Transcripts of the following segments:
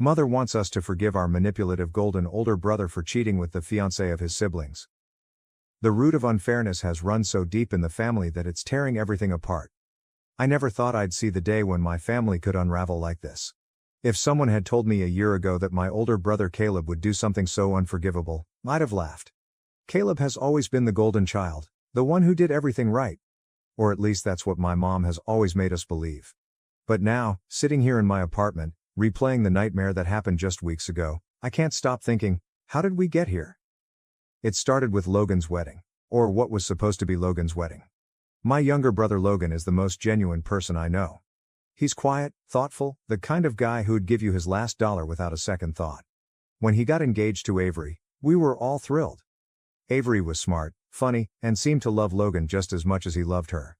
Mother wants us to forgive our manipulative golden older brother for cheating with the fiancée of his siblings. The root of unfairness has run so deep in the family that it's tearing everything apart. I never thought I'd see the day when my family could unravel like this. If someone had told me a year ago that my older brother Caleb would do something so unforgivable, I'd have laughed. Caleb has always been the golden child, the one who did everything right. Or at least that's what my mom has always made us believe. But now, sitting here in my apartment, replaying the nightmare that happened just weeks ago, I can't stop thinking, how did we get here? It started with Logan's wedding. Or what was supposed to be Logan's wedding. My younger brother Logan is the most genuine person I know. He's quiet, thoughtful, the kind of guy who'd give you his last dollar without a second thought. When he got engaged to Avery, we were all thrilled. Avery was smart, funny, and seemed to love Logan just as much as he loved her.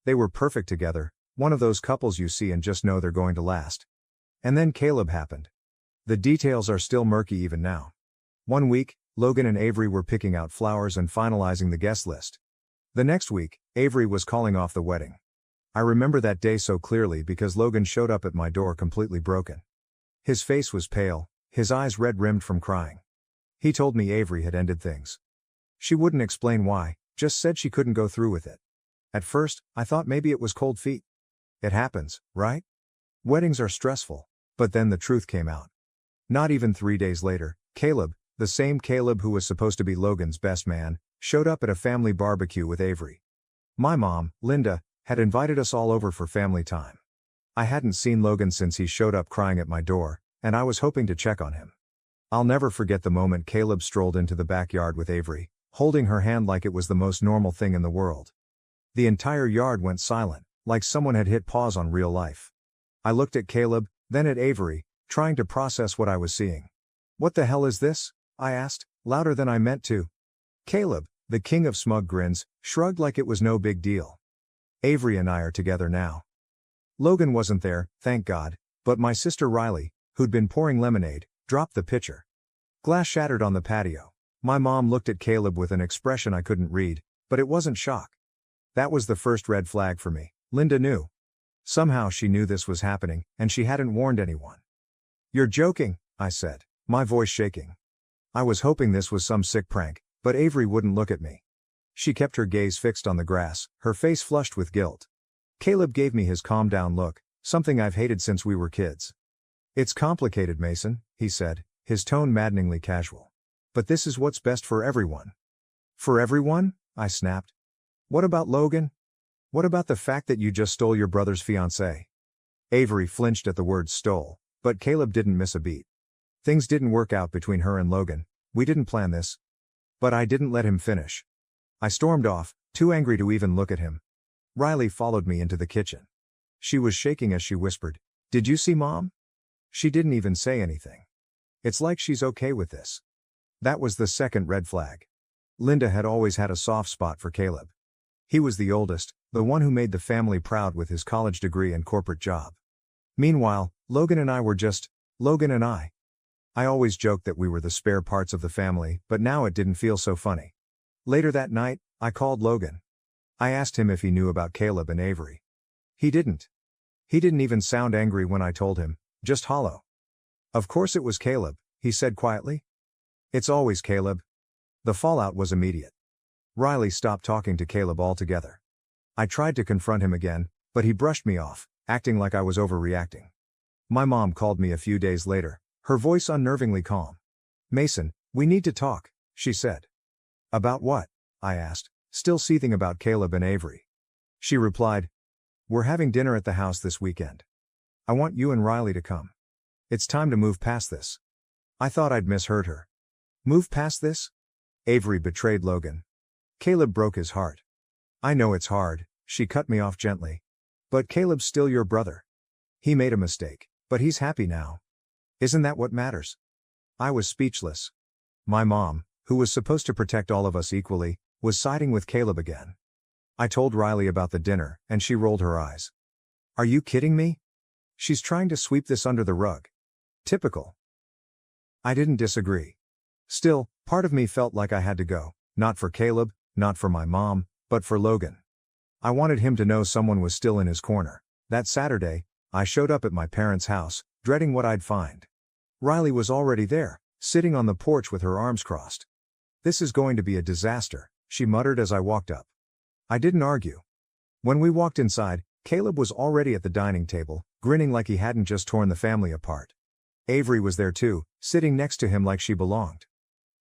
They were perfect together, one of those couples you see and just know they're going to last. And then Caleb happened. The details are still murky even now. One week, Logan and Avery were picking out flowers and finalizing the guest list. The next week, Avery was calling off the wedding. I remember that day so clearly because Logan showed up at my door completely broken. His face was pale, his eyes red-rimmed from crying. He told me Avery had ended things. She wouldn't explain why, just said she couldn't go through with it. At first, I thought maybe it was cold feet. It happens, right? Weddings are stressful. But then the truth came out. Not even 3 days later, Caleb, the same Caleb who was supposed to be Logan's best man, showed up at a family barbecue with Avery. My mom, Linda, had invited us all over for family time. I hadn't seen Logan since he showed up crying at my door, and I was hoping to check on him. I'll never forget the moment Caleb strolled into the backyard with Avery, holding her hand like it was the most normal thing in the world. The entire yard went silent, like someone had hit pause on real life. I looked at Caleb, then at Avery, trying to process what I was seeing. "What the hell is this?" I asked, louder than I meant to. Caleb, the king of smug grins, shrugged like it was no big deal. Avery and I are together now. Logan wasn't there, thank God, but my sister Riley, who'd been pouring lemonade, dropped the pitcher. Glass shattered on the patio. My mom looked at Caleb with an expression I couldn't read, but it wasn't shock. That was the first red flag for me. Linda knew. Somehow she knew this was happening, and she hadn't warned anyone. "You're joking," I said, my voice shaking. I was hoping this was some sick prank, but Avery wouldn't look at me. She kept her gaze fixed on the grass, her face flushed with guilt. Caleb gave me his calm down look, something I've hated since we were kids. "It's complicated, Mason," he said, his tone maddeningly casual. "But this is what's best for everyone." "For everyone?" I snapped. "What about Logan? What about the fact that you just stole your brother's fiancée?" Avery flinched at the word stole, but Caleb didn't miss a beat. "Things didn't work out between her and Logan. We didn't plan this." But I didn't let him finish. I stormed off, too angry to even look at him. Riley followed me into the kitchen. She was shaking as she whispered, "Did you see Mom?" She didn't even say anything. It's like she's okay with this. That was the second red flag. Linda had always had a soft spot for Caleb. He was the oldest, the one who made the family proud with his college degree and corporate job. Meanwhile, Logan and I were just, Logan and I. I always joked that we were the spare parts of the family, but now it didn't feel so funny. Later that night, I called Logan. I asked him if he knew about Caleb and Avery. He didn't. He didn't even sound angry when I told him, just hollow. "Of course it was Caleb," he said quietly. "It's always Caleb." The fallout was immediate. Riley stopped talking to Caleb altogether. I tried to confront him again, but he brushed me off, acting like I was overreacting. My mom called me a few days later, her voice unnervingly calm. "Mason, we need to talk," she said. "About what?" I asked, still seething about Caleb and Avery. She replied, "We're having dinner at the house this weekend. I want you and Riley to come. It's time to move past this." I thought I'd misheard her. Move past this? Avery betrayed Logan. Caleb broke his heart. "I know it's hard," she cut me off gently. "But Caleb's still your brother. He made a mistake, but he's happy now. Isn't that what matters?" I was speechless. My mom, who was supposed to protect all of us equally, was siding with Caleb again. I told Riley about the dinner, and she rolled her eyes. "Are you kidding me? She's trying to sweep this under the rug. Typical." I didn't disagree. Still, part of me felt like I had to go, not for Caleb, not for my mom, but for Logan. I wanted him to know someone was still in his corner. That Saturday, I showed up at my parents' house, dreading what I'd find. Riley was already there, sitting on the porch with her arms crossed. "This is going to be a disaster," she muttered as I walked up. I didn't argue. When we walked inside, Caleb was already at the dining table, grinning like he hadn't just torn the family apart. Avery was there too, sitting next to him like she belonged.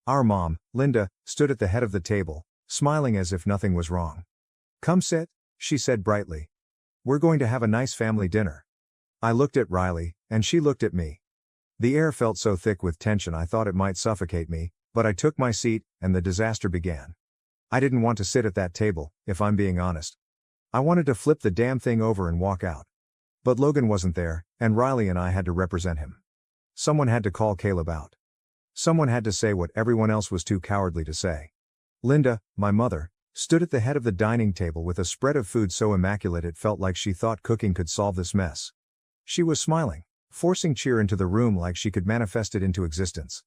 Our mom, Linda, stood at the head of the table, smiling as if nothing was wrong. "Come sit," she said brightly. "We're going to have a nice family dinner." I looked at Riley, and she looked at me. The air felt so thick with tension I thought it might suffocate me, but I took my seat, and the disaster began. I didn't want to sit at that table, if I'm being honest. I wanted to flip the damn thing over and walk out. But Logan wasn't there, and Riley and I had to represent him. Someone had to call Caleb out. Someone had to say what everyone else was too cowardly to say. Linda, my mother, stood at the head of the dining table with a spread of food so immaculate it felt like she thought cooking could solve this mess. She was smiling, forcing cheer into the room like she could manifest it into existence.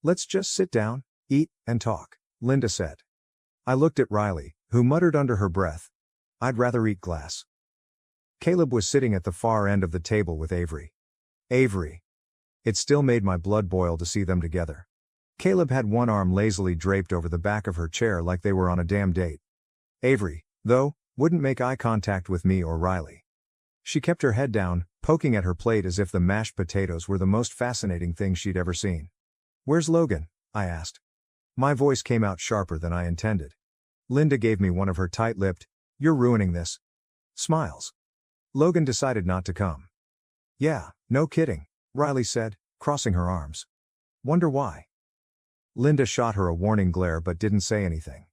"Let's just sit down, eat, and talk," Linda said. I looked at Riley, who muttered under her breath, "I'd rather eat glass." Caleb was sitting at the far end of the table with Avery. Avery. It still made my blood boil to see them together. Caleb had one arm lazily draped over the back of her chair like they were on a damn date. Avery, though, wouldn't make eye contact with me or Riley. She kept her head down, poking at her plate as if the mashed potatoes were the most fascinating thing she'd ever seen. "Where's Logan?" I asked. My voice came out sharper than I intended. Linda gave me one of her tight-lipped, "You're ruining this" smiles. "Logan decided not to come." "Yeah, no kidding," Riley said, crossing her arms. "Wonder why?" Linda shot her a warning glare but didn't say anything.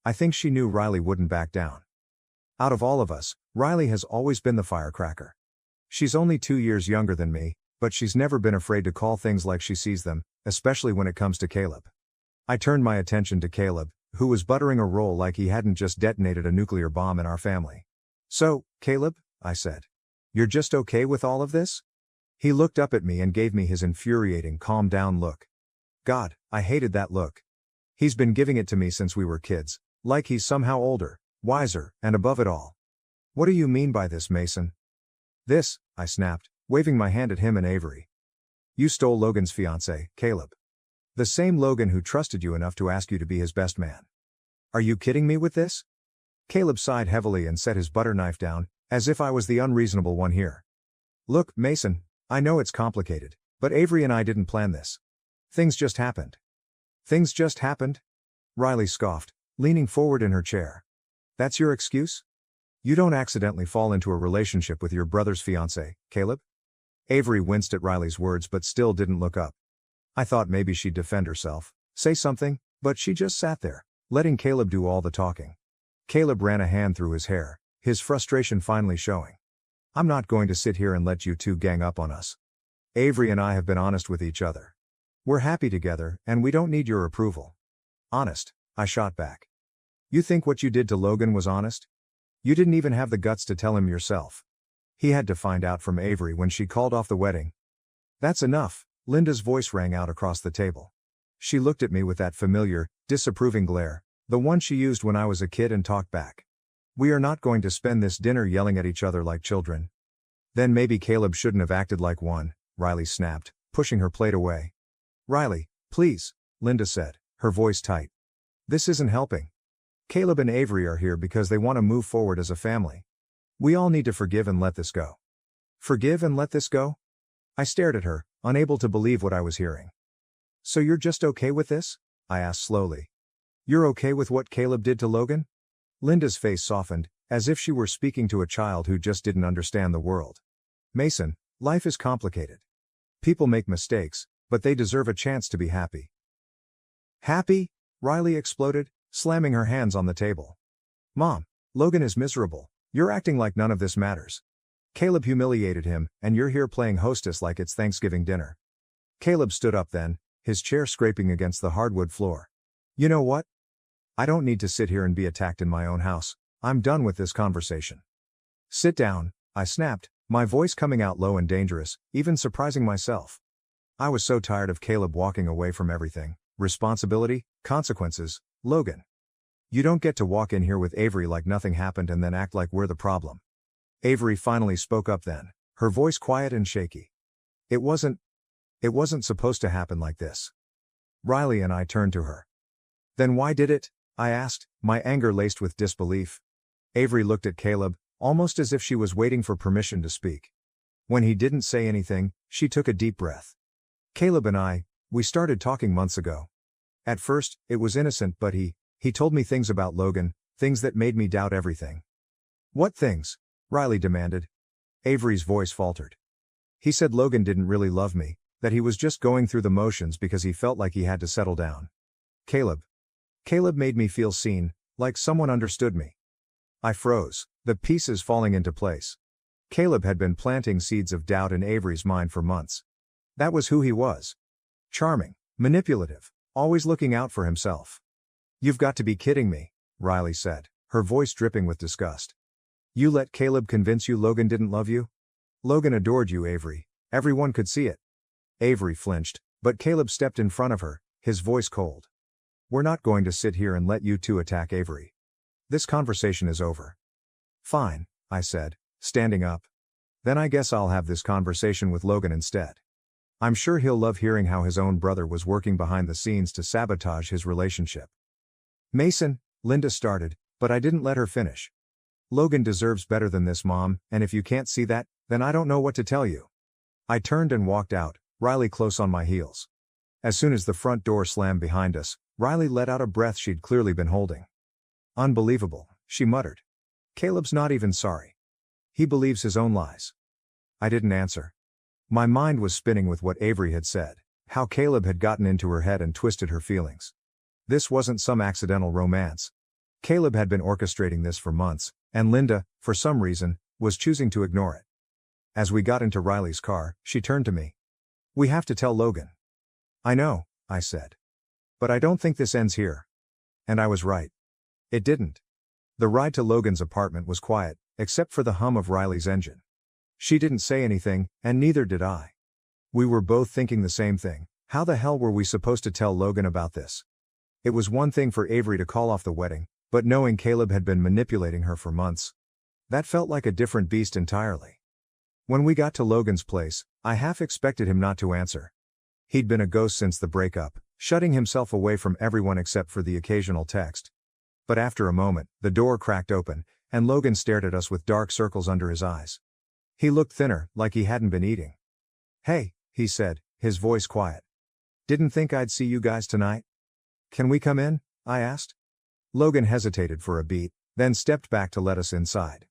I think she knew Riley wouldn't back down. Out of all of us, Riley has always been the firecracker. She's only 2 years younger than me, but she's never been afraid to call things like she sees them, especially when it comes to Caleb. I turned my attention to Caleb, who was buttering a roll like he hadn't just detonated a nuclear bomb in our family. "So, Caleb," I said, "you're just okay with all of this?" He looked up at me and gave me his infuriating calm down look. God, I hated that look. He's been giving it to me since we were kids, like he's somehow older, wiser, and above it all. "What do you mean by this, Mason?" "This," I snapped, waving my hand at him and Avery. "You stole Logan's fiancée, Caleb. The same Logan who trusted you enough to ask you to be his best man. Are you kidding me with this?" Caleb sighed heavily and set his butter knife down, as if I was the unreasonable one here. "Look, Mason, I know it's complicated, but Avery and I didn't plan this. Things just happened." "Things just happened?" Riley scoffed, leaning forward in her chair. "That's your excuse? You don't accidentally fall into a relationship with your brother's fiancée, Caleb?" Avery winced at Riley's words but still didn't look up. I thought maybe she'd defend herself, say something, but she just sat there, letting Caleb do all the talking. Caleb ran a hand through his hair, his frustration finally showing. "I'm not going to sit here and let you two gang up on us. Avery and I have been honest with each other. We're happy together, and we don't need your approval." "Honest?" I shot back. "You think what you did to Logan was honest? You didn't even have the guts to tell him yourself. He had to find out from Avery when she called off the wedding." "That's enough," Linda's voice rang out across the table. She looked at me with that familiar, disapproving glare, the one she used when I was a kid, and talked back. "We are not going to spend this dinner yelling at each other like children." "Then maybe Caleb shouldn't have acted like one," Riley snapped, pushing her plate away. "Riley, please," Linda said, her voice tight. "This isn't helping. Caleb and Avery are here because they want to move forward as a family. We all need to forgive and let this go." "Forgive and let this go?" I stared at her, unable to believe what I was hearing. "So you're just okay with this?" I asked slowly. "You're okay with what Caleb did to Logan?" Linda's face softened, as if she were speaking to a child who just didn't understand the world. "Mason, life is complicated. People make mistakes, but they deserve a chance to be happy." "Happy?" Riley exploded, slamming her hands on the table. "Mom, Logan is miserable. You're acting like none of this matters. Caleb humiliated him, and you're here playing hostess like it's Thanksgiving dinner." Caleb stood up then, his chair scraping against the hardwood floor. "You know what? I don't need to sit here and be attacked in my own house. I'm done with this conversation." "Sit down," I snapped, my voice coming out low and dangerous, even surprising myself. I was so tired of Caleb walking away from everything: responsibility, consequences, Logan. You don't get to walk in here with Avery like nothing happened and then act like we're the problem. Avery finally spoke up then, her voice quiet and shaky. "It wasn't It wasn't supposed to happen like this. Riley and I turned to her. Then why did it? I asked, my anger laced with disbelief. Avery looked at Caleb, almost as if she was waiting for permission to speak. When he didn't say anything, she took a deep breath. Caleb and we started talking months ago. At first, it was innocent, but he told me things about Logan, things that made me doubt everything. What things? Riley demanded. Avery's voice faltered. He said Logan didn't really love me, that he was just going through the motions because he felt like he had to settle down. Caleb made me feel seen, like someone understood me. I froze, the pieces falling into place. Caleb had been planting seeds of doubt in Avery's mind for months. That was who he was. Charming, manipulative, always looking out for himself. You've got to be kidding me, Riley said, her voice dripping with disgust. You let Caleb convince you Logan didn't love you? Logan adored you, Avery. Everyone could see it. Avery flinched, but Caleb stepped in front of her, his voice cold. We're not going to sit here and let you two attack Avery. This conversation is over. Fine, I said, standing up. Then I guess I'll have this conversation with Logan instead. I'm sure he'll love hearing how his own brother was working behind the scenes to sabotage his relationship. Mason, Linda started, but I didn't let her finish. Logan deserves better than this, Mom, and if you can't see that, then I don't know what to tell you. I turned and walked out, Riley close on my heels. As soon as the front door slammed behind us, Riley let out a breath she'd clearly been holding. Unbelievable, she muttered. Caleb's not even sorry. He believes his own lies. I didn't answer. My mind was spinning with what Avery had said, how Caleb had gotten into her head and twisted her feelings. This wasn't some accidental romance. Caleb had been orchestrating this for months, and Linda, for some reason, was choosing to ignore it. As we got into Riley's car, she turned to me. We have to tell Logan. I know, I said. But I don't think this ends here. And I was right. It didn't. The ride to Logan's apartment was quiet, except for the hum of Riley's engine. She didn't say anything, and neither did I. We were both thinking the same thing. How the hell were we supposed to tell Logan about this? It was one thing for Avery to call off the wedding, but knowing Caleb had been manipulating her for months, that felt like a different beast entirely. When we got to Logan's place, I half expected him not to answer. He'd been a ghost since the breakup, shutting himself away from everyone except for the occasional text. But after a moment, the door cracked open, and Logan stared at us with dark circles under his eyes. He looked thinner, like he hadn't been eating. Hey, he said, his voice quiet. Didn't think I'd see you guys tonight? Can we come in? I asked. Logan hesitated for a beat, then stepped back to let us inside.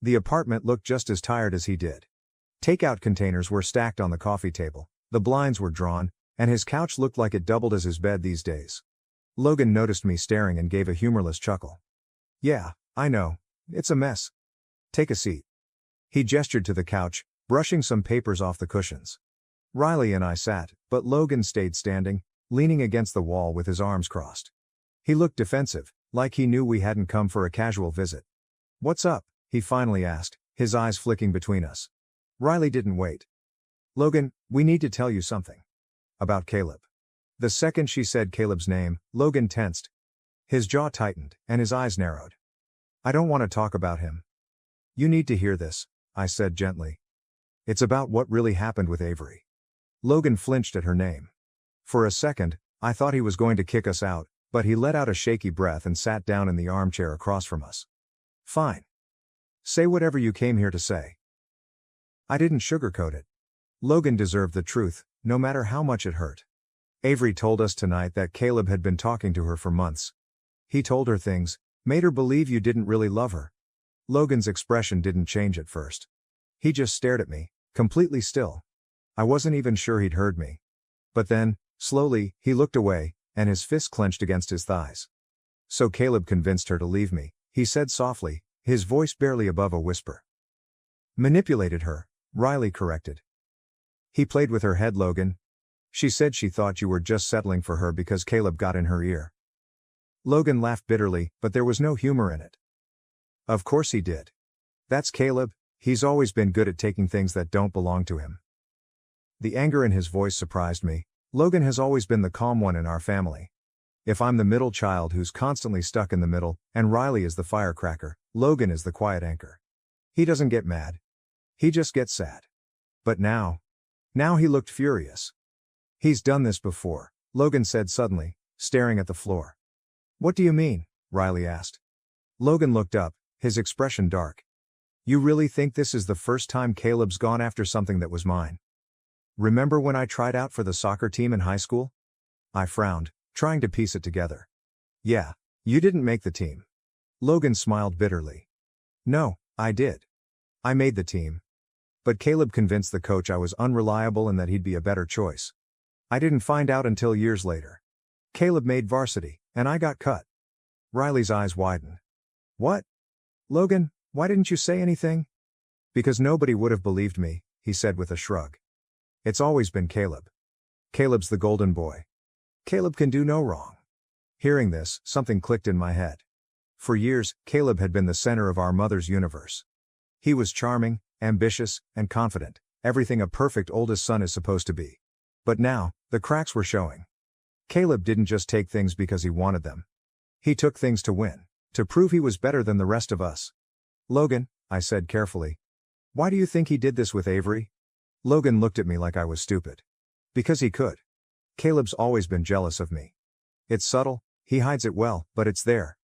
The apartment looked just as tired as he did. Takeout containers were stacked on the coffee table, the blinds were drawn, and his couch looked like it doubled as his bed these days. Logan noticed me staring and gave a humorless chuckle. Yeah, I know. It's a mess. Take a seat. He gestured to the couch, brushing some papers off the cushions. Riley and I sat, but Logan stayed standing, leaning against the wall with his arms crossed. He looked defensive, like he knew we hadn't come for a casual visit. What's up? He finally asked, his eyes flicking between us. Riley didn't wait. Logan, we need to tell you something. About Caleb. The second she said Caleb's name, Logan tensed. His jaw tightened, and his eyes narrowed. I don't want to talk about him. You need to hear this, I said gently. It's about what really happened with Avery. Logan flinched at her name. For a second, I thought he was going to kick us out, but he let out a shaky breath and sat down in the armchair across from us. Fine. Say whatever you came here to say. I didn't sugarcoat it. Logan deserved the truth, no matter how much it hurt. Avery told us tonight that Caleb had been talking to her for months. He told her things, made her believe you didn't really love her. Logan's expression didn't change at first. He just stared at me, completely still. I wasn't even sure he'd heard me. But then, slowly, he looked away, and his fist clenched against his thighs. So Caleb convinced her to leave me, he said softly, his voice barely above a whisper. Manipulated her, Riley corrected. He played with her head, Logan. She said she thought you were just settling for her because Caleb got in her ear. Logan laughed bitterly, but there was no humor in it. Of course he did. That's Caleb, he's always been good at taking things that don't belong to him. The anger in his voice surprised me. Logan has always been the calm one in our family. If I'm the middle child who's constantly stuck in the middle, and Riley is the firecracker, Logan is the quiet anchor. He doesn't get mad. He just gets sad. But now he looked furious. He's done this before, Logan said suddenly, staring at the floor. What do you mean? Riley asked. Logan looked up, his expression dark. You really think this is the first time Caleb's gone after something that was mine? Remember when I tried out for the soccer team in high school? I frowned, trying to piece it together. Yeah, you didn't make the team. Logan smiled bitterly. No, I did. I made the team. But Caleb convinced the coach I was unreliable and that he'd be a better choice. I didn't find out until years later. Caleb made varsity, and I got cut. Riley's eyes widened. What? Logan, why didn't you say anything? Because nobody would have believed me, he said with a shrug. It's always been Caleb. Caleb's the golden boy. Caleb can do no wrong. Hearing this, something clicked in my head. For years, Caleb had been the center of our mother's universe. He was charming, ambitious, and confident, everything a perfect oldest son is supposed to be. But now, the cracks were showing. Caleb didn't just take things because he wanted them. He took things to win, to prove he was better than the rest of us. Logan, I said carefully. Why do you think he did this with Avery? Logan looked at me like I was stupid. Because he could. Caleb's always been jealous of me. It's subtle, he hides it well, but it's there.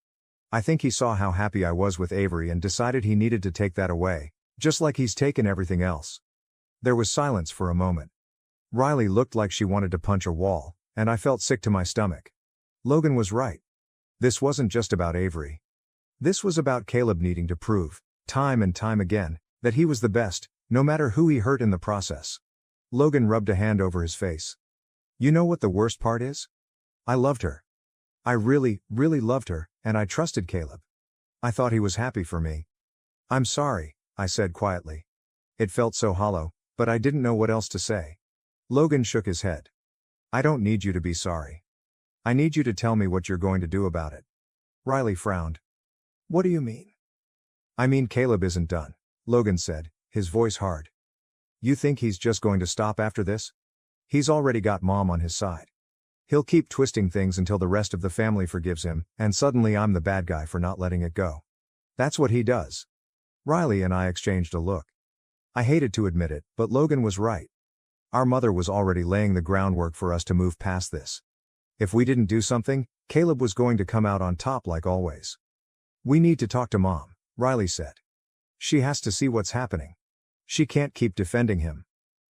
I think he saw how happy I was with Avery and decided he needed to take that away, just like he's taken everything else. There was silence for a moment. Riley looked like she wanted to punch a wall, and I felt sick to my stomach. Logan was right. This wasn't just about Avery. This was about Caleb needing to prove, time and time again, that he was the best, no matter who he hurt in the process. Logan rubbed a hand over his face. You know what the worst part is? I loved her. I really, really loved her, and I trusted Caleb. I thought he was happy for me. I'm sorry, I said quietly. It felt so hollow, but I didn't know what else to say. Logan shook his head. I don't need you to be sorry. I need you to tell me what you're going to do about it. Riley frowned. What do you mean? I mean Caleb isn't done, Logan said, his voice hard. You think he's just going to stop after this? He's already got Mom on his side. He'll keep twisting things until the rest of the family forgives him, and suddenly I'm the bad guy for not letting it go. That's what he does. Riley and I exchanged a look. I hated to admit it, but Logan was right. Our mother was already laying the groundwork for us to move past this. If we didn't do something, Caleb was going to come out on top like always. We need to talk to Mom, Riley said. She has to see what's happening. She can't keep defending him.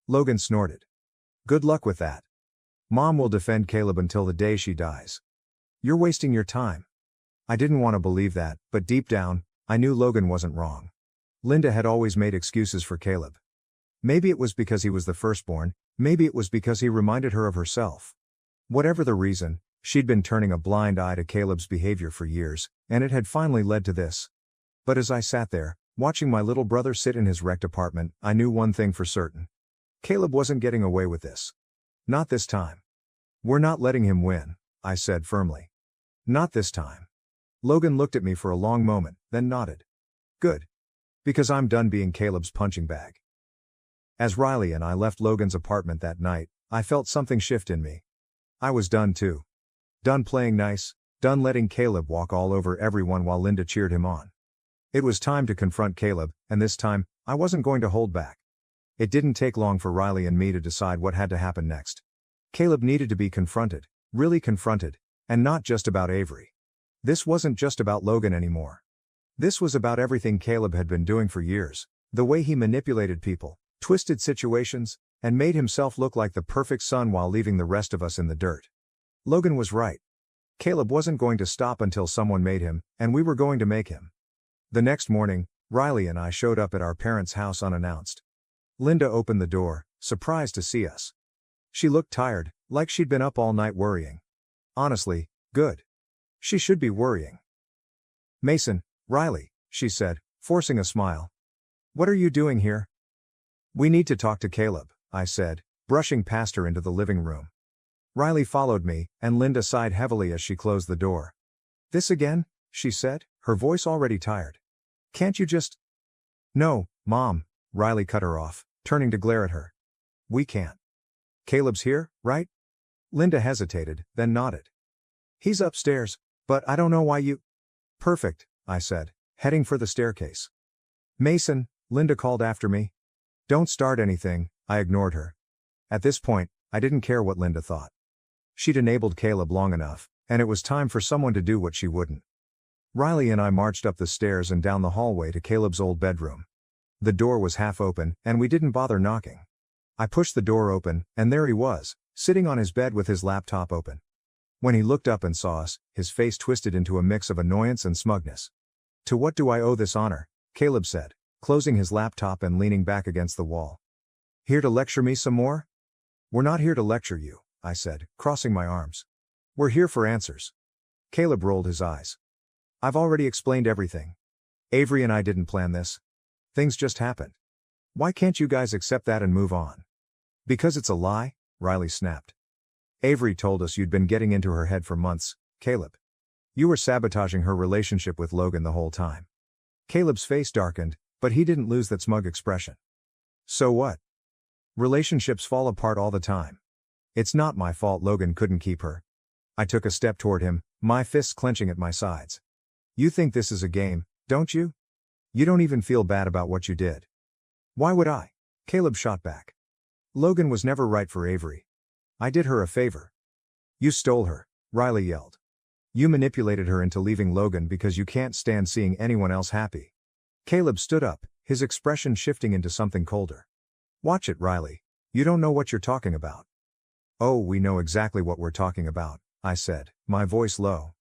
Logan snorted. Good luck with that. Mom will defend Caleb until the day she dies. You're wasting your time. I didn't want to believe that, but deep down, I knew Logan wasn't wrong. Linda had always made excuses for Caleb. Maybe it was because he was the firstborn, maybe it was because he reminded her of herself. Whatever the reason, she'd been turning a blind eye to Caleb's behavior for years, and it had finally led to this. But as I sat there, watching my little brother sit in his wrecked apartment, I knew one thing for certain. Caleb wasn't getting away with this. Not this time. We're not letting him win, I said firmly. Not this time. Logan looked at me for a long moment, then nodded. Good. Because I'm done being Caleb's punching bag. As Riley and I left Logan's apartment that night, I felt something shift in me. I was done too. Done playing nice, done letting Caleb walk all over everyone while Linda cheered him on. It was time to confront Caleb, and this time, I wasn't going to hold back. It didn't take long for Riley and me to decide what had to happen next. Caleb needed to be confronted, really confronted, and not just about Avery. This wasn't just about Logan anymore. This was about everything Caleb had been doing for years, the way he manipulated people, twisted situations, and made himself look like the perfect son while leaving the rest of us in the dirt. Logan was right. Caleb wasn't going to stop until someone made him, and we were going to make him. The next morning, Riley and I showed up at our parents' house unannounced. Linda opened the door, surprised to see us. She looked tired, like she'd been up all night worrying. Honestly, good. She should be worrying. Mason, Riley, she said, forcing a smile. What are you doing here? We need to talk to Caleb, I said, brushing past her into the living room. Riley followed me, and Linda sighed heavily as she closed the door. This again? She said, her voice already tired. Can't you just... No, Mom, Riley cut her off, turning to glare at her. We can't. Caleb's here, right? Linda hesitated, then nodded. He's upstairs, but I don't know why you... Perfect, I said, heading for the staircase. Mason, Linda called after me. Don't start anything, I ignored her. At this point, I didn't care what Linda thought. She'd enabled Caleb long enough, and it was time for someone to do what she wouldn't. Riley and I marched up the stairs and down the hallway to Caleb's old bedroom. The door was half open, and we didn't bother knocking. I pushed the door open, and there he was, sitting on his bed with his laptop open. When he looked up and saw us, his face twisted into a mix of annoyance and smugness. "To what do I owe this honor?" Caleb said, closing his laptop and leaning back against the wall. "Here to lecture me some more?" "We're not here to lecture you," I said, crossing my arms. "We're here for answers." Caleb rolled his eyes. "I've already explained everything. Avery and I didn't plan this. Things just happened. Why can't you guys accept that and move on?" "Because it's a lie," Riley snapped. "Avery told us you'd been getting into her head for months, Caleb. You were sabotaging her relationship with Logan the whole time." Caleb's face darkened, but he didn't lose that smug expression. "So what? Relationships fall apart all the time. It's not my fault Logan couldn't keep her." I took a step toward him, my fists clenching at my sides. "You think this is a game, don't you? You don't even feel bad about what you did." "Why would I?" Caleb shot back. "Logan was never right for Avery. I did her a favor." "You stole her," Riley yelled. "You manipulated her into leaving Logan because you can't stand seeing anyone else happy." Caleb stood up, his expression shifting into something colder. "Watch it, Riley. You don't know what you're talking about." "Oh, we know exactly what we're talking about," I said, my voice low.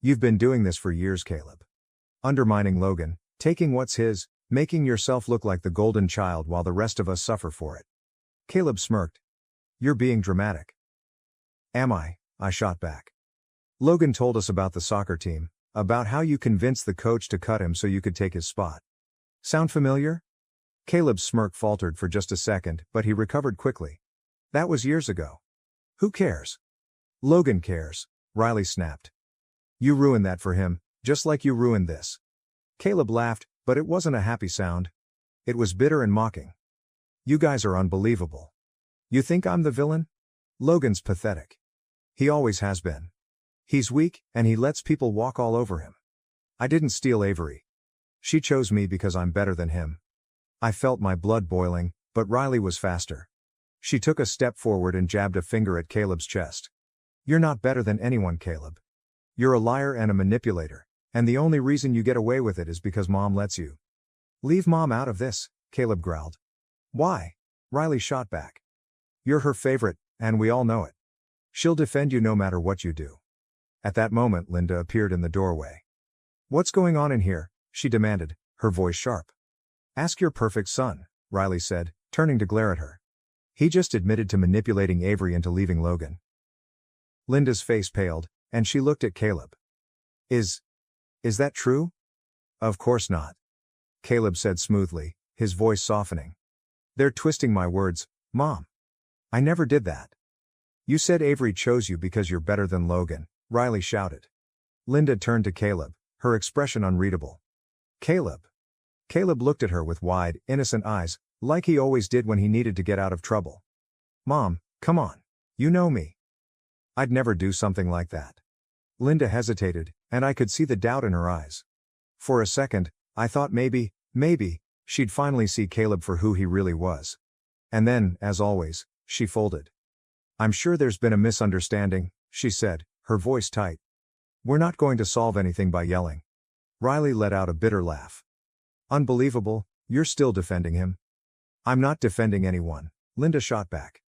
"You've been doing this for years, Caleb. Undermining Logan, taking what's his, making yourself look like the golden child while the rest of us suffer for it." Caleb smirked. "You're being dramatic." "Am I?" I shot back. "Logan told us about the soccer team, about how you convinced the coach to cut him so you could take his spot. Sound familiar?" Caleb's smirk faltered for just a second, but he recovered quickly. "That was years ago. Who cares?" "Logan cares," Riley snapped. "You ruined that for him, just like you ruined this." Caleb laughed, but it wasn't a happy sound. It was bitter and mocking. "You guys are unbelievable. You think I'm the villain? Logan's pathetic. He always has been. He's weak, and he lets people walk all over him. I didn't steal Avery. She chose me because I'm better than him." I felt my blood boiling, but Riley was faster. She took a step forward and jabbed a finger at Caleb's chest. "You're not better than anyone, Caleb. You're a liar and a manipulator, and the only reason you get away with it is because Mom lets you." "Leave Mom out of this," Caleb growled. "Why?" Riley shot back. "You're her favorite, and we all know it. She'll defend you no matter what you do." At that moment Linda appeared in the doorway. "What's going on in here?" she demanded, her voice sharp. "Ask your perfect son," Riley said, turning to glare at her. "He just admitted to manipulating Avery into leaving Logan." Linda's face paled, and she looked at Caleb. Is that true?" "Of course not," Caleb said smoothly, his voice softening. "They're twisting my words, Mom. I never did that." "You said Avery chose you because you're better than Logan," Riley shouted. Linda turned to Caleb, her expression unreadable. "Caleb." Caleb looked at her with wide, innocent eyes, like he always did when he needed to get out of trouble. "Mom, come on. You know me. I'd never do something like that." Linda hesitated, and I could see the doubt in her eyes. For a second, I thought maybe, she'd finally see Caleb for who he really was. And then, as always, she folded. "I'm sure there's been a misunderstanding," she said, her voice tight. "We're not going to solve anything by yelling." Riley let out a bitter laugh. "Unbelievable, you're still defending him." "I'm not defending anyone," Linda shot back.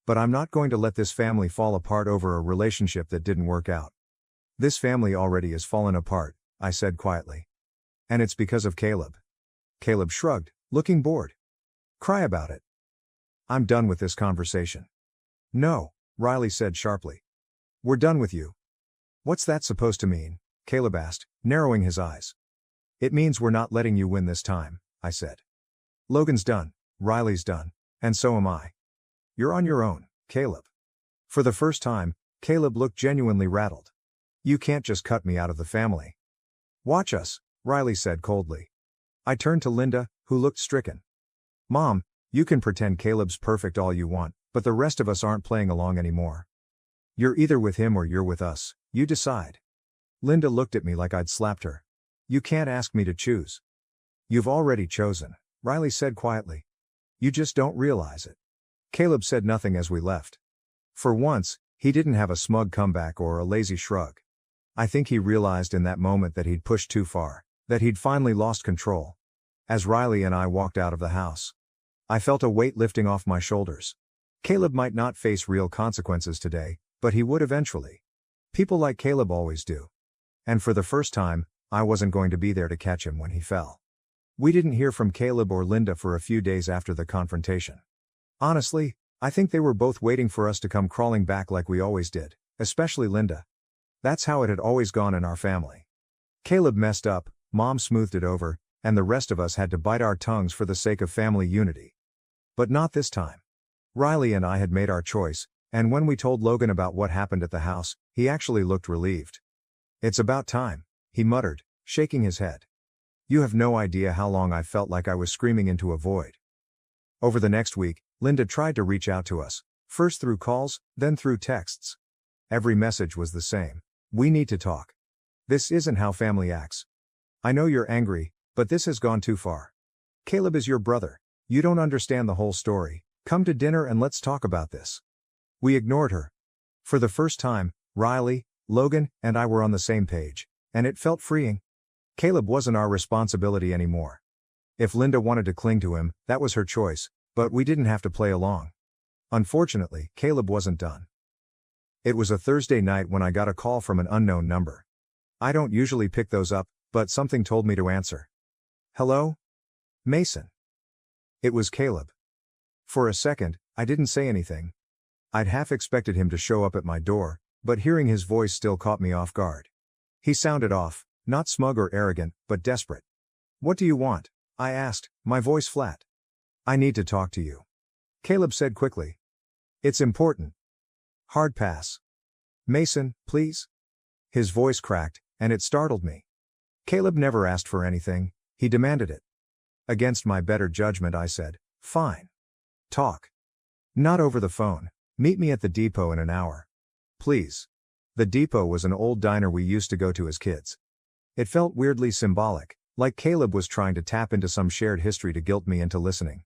"But I'm not going to let this family fall apart over a relationship that didn't work out." "This family already has fallen apart," I said quietly. "And it's because of Caleb." Caleb shrugged, looking bored. "Cry about it." "I'm done with this conversation." "No," Riley said sharply. "We're done with you." "What's that supposed to mean?" Caleb asked, narrowing his eyes. "It means we're not letting you win this time," I said. "Logan's done, Riley's done, and so am I. You're on your own, Caleb." For the first time, Caleb looked genuinely rattled. "You can't just cut me out of the family." "Watch us," Riley said coldly. I turned to Linda, who looked stricken. "Mom, you can pretend Caleb's perfect all you want, but the rest of us aren't playing along anymore. You're either with him or you're with us, you decide." Linda looked at me like I'd slapped her. "You can't ask me to choose." "You've already chosen," Riley said quietly. "You just don't realize it." Caleb said nothing as we left. For once, he didn't have a smug comeback or a lazy shrug. I think he realized in that moment that he'd pushed too far, that he'd finally lost control. As Riley and I walked out of the house, I felt a weight lifting off my shoulders. Caleb might not face real consequences today, but he would eventually. People like Caleb always do. And for the first time, I wasn't going to be there to catch him when he fell. We didn't hear from Caleb or Linda for a few days after the confrontation. Honestly, I think they were both waiting for us to come crawling back like we always did, especially Linda. That's how it had always gone in our family. Caleb messed up, Mom smoothed it over, and the rest of us had to bite our tongues for the sake of family unity. But not this time. Riley and I had made our choice, and when we told Logan about what happened at the house, he actually looked relieved. "It's about time," he muttered, shaking his head. You have no idea how long I felt like I was screaming into a void. Over the next week, Linda tried to reach out to us, first through calls, then through texts. Every message was the same. "We need to talk. This isn't how family acts. I know you're angry, but this has gone too far. Caleb is your brother. You don't understand the whole story. Come to dinner and let's talk about this." We ignored her. For the first time, Riley, Logan, and I were on the same page, and it felt freeing. Caleb wasn't our responsibility anymore. If Linda wanted to cling to him, that was her choice, but we didn't have to play along. Unfortunately, Caleb wasn't done. It was a Thursday night when I got a call from an unknown number. I don't usually pick those up, but something told me to answer. "Hello? Mason." It was Caleb. For a second, I didn't say anything. I'd half expected him to show up at my door, but hearing his voice still caught me off guard. He sounded off, not smug or arrogant, but desperate. "What do you want?" I asked, my voice flat. "I need to talk to you," Caleb said quickly. "It's important." Hard pass. "Mason, please?" His voice cracked, and it startled me. Caleb never asked for anything, he demanded it. Against my better judgment I said, "Fine. Talk. Not over the phone. Meet me at the depot in an hour. Please." The depot was an old diner we used to go to as kids. It felt weirdly symbolic, like Caleb was trying to tap into some shared history to guilt me into listening.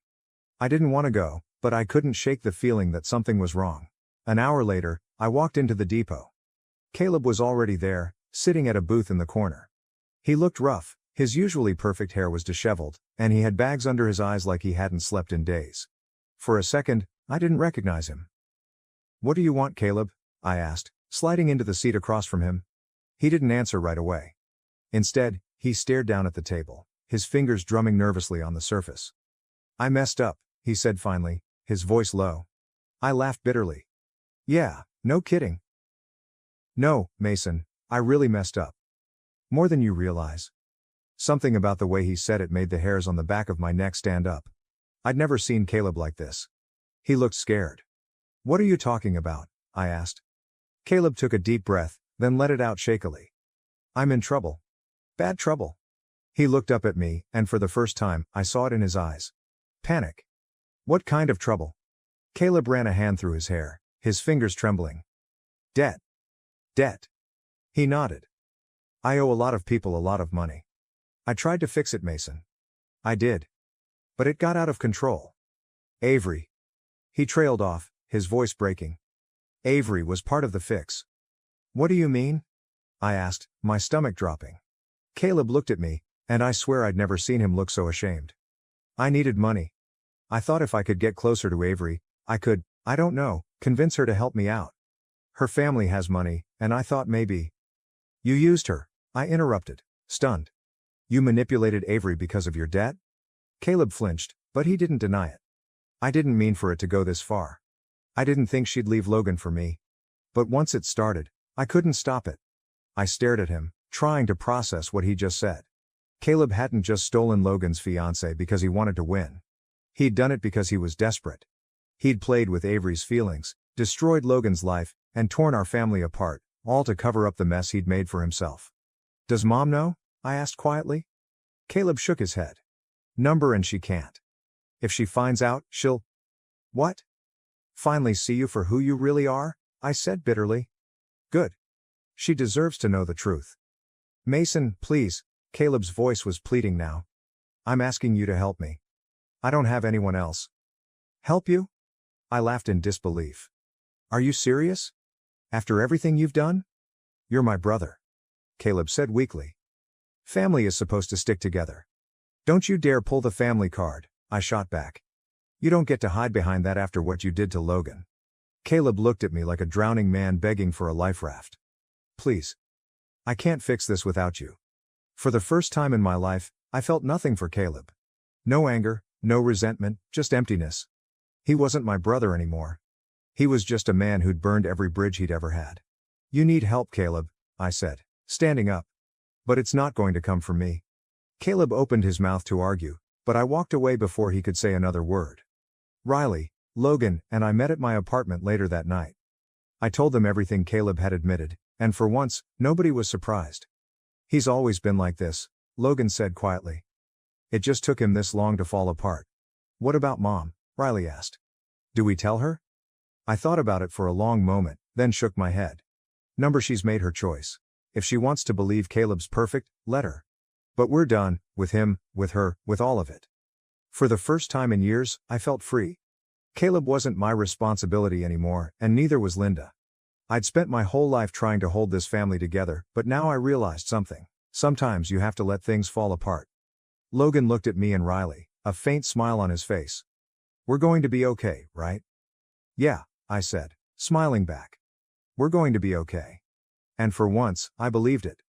I didn't want to go, but I couldn't shake the feeling that something was wrong. An hour later, I walked into the depot. Caleb was already there, sitting at a booth in the corner. He looked rough, his usually perfect hair was disheveled, and he had bags under his eyes like he hadn't slept in days. For a second, I didn't recognize him. "What do you want, Caleb?" I asked, sliding into the seat across from him. He didn't answer right away. Instead, he stared down at the table, his fingers drumming nervously on the surface. "I messed up," he said finally, his voice low. I laughed bitterly. "Yeah, no kidding." "No, Mason, I really messed up. More than you realize." Something about the way he said it made the hairs on the back of my neck stand up. I'd never seen Caleb like this. He looked scared. "What are you talking about?" I asked. Caleb took a deep breath, then let it out shakily. "I'm in trouble. Bad trouble." He looked up at me, and for the first time, I saw it in his eyes. Panic. "What kind of trouble?" Caleb ran a hand through his hair, his fingers trembling. "Debt. Debt." He nodded. "I owe a lot of people a lot of money. I tried to fix it, Mason. I did. But it got out of control. Avery." He trailed off, his voice breaking. "Avery was part of the fix." "What do you mean?" I asked, my stomach dropping. Caleb looked at me, and I swear I'd never seen him look so ashamed. "I needed money. I thought if I could get closer to Avery, I could, I don't know, convince her to help me out. Her family has money, and I thought maybe." "You used her," I interrupted, stunned. "You manipulated Avery because of your debt?" Caleb flinched, but he didn't deny it. "I didn't mean for it to go this far. I didn't think she'd leave Logan for me. But once it started, I couldn't stop it." I stared at him, trying to process what he just said. Caleb hadn't just stolen Logan's fiancée because he wanted to win. He'd done it because he was desperate. He'd played with Avery's feelings, destroyed Logan's life, and torn our family apart, all to cover up the mess he'd made for himself. "Does Mom know?" I asked quietly. Caleb shook his head. "Number and she can't. If she finds out, she'll—" "What?" "Finally see you for who you really are," I said bitterly. "Good. She deserves to know the truth. Mason, please," Caleb's voice was pleading now. "I'm asking you to help me. I don't have anyone else." "Help you?" I laughed in disbelief. Are you serious? After everything you've done? You're my brother, Caleb said weakly. Family is supposed to stick together. Don't you dare pull the family card, I shot back. You don't get to hide behind that after what you did to Logan. Caleb looked at me like a drowning man begging for a life raft. Please. I can't fix this without you. For the first time in my life, I felt nothing for Caleb. No anger, no resentment, just emptiness. He wasn't my brother anymore. He was just a man who'd burned every bridge he'd ever had. You need help, Caleb, I said, standing up. But it's not going to come from me. Caleb opened his mouth to argue, but I walked away before he could say another word. Riley, Logan, and I met at my apartment later that night. I told them everything Caleb had admitted, and for once, nobody was surprised. He's always been like this, Logan said quietly. It just took him this long to fall apart. What about Mom? Riley asked. Do we tell her? I thought about it for a long moment, then shook my head. She's made her choice. If she wants to believe Caleb's perfect, let her. But we're done, with him, with her, with all of it. For the first time in years, I felt free. Caleb wasn't my responsibility anymore, and neither was Linda. I'd spent my whole life trying to hold this family together, but now I realized something. Sometimes you have to let things fall apart. Logan looked at me and Riley, a faint smile on his face. We're going to be okay, right? Yeah, I said, smiling back. We're going to be okay. And for once, I believed it.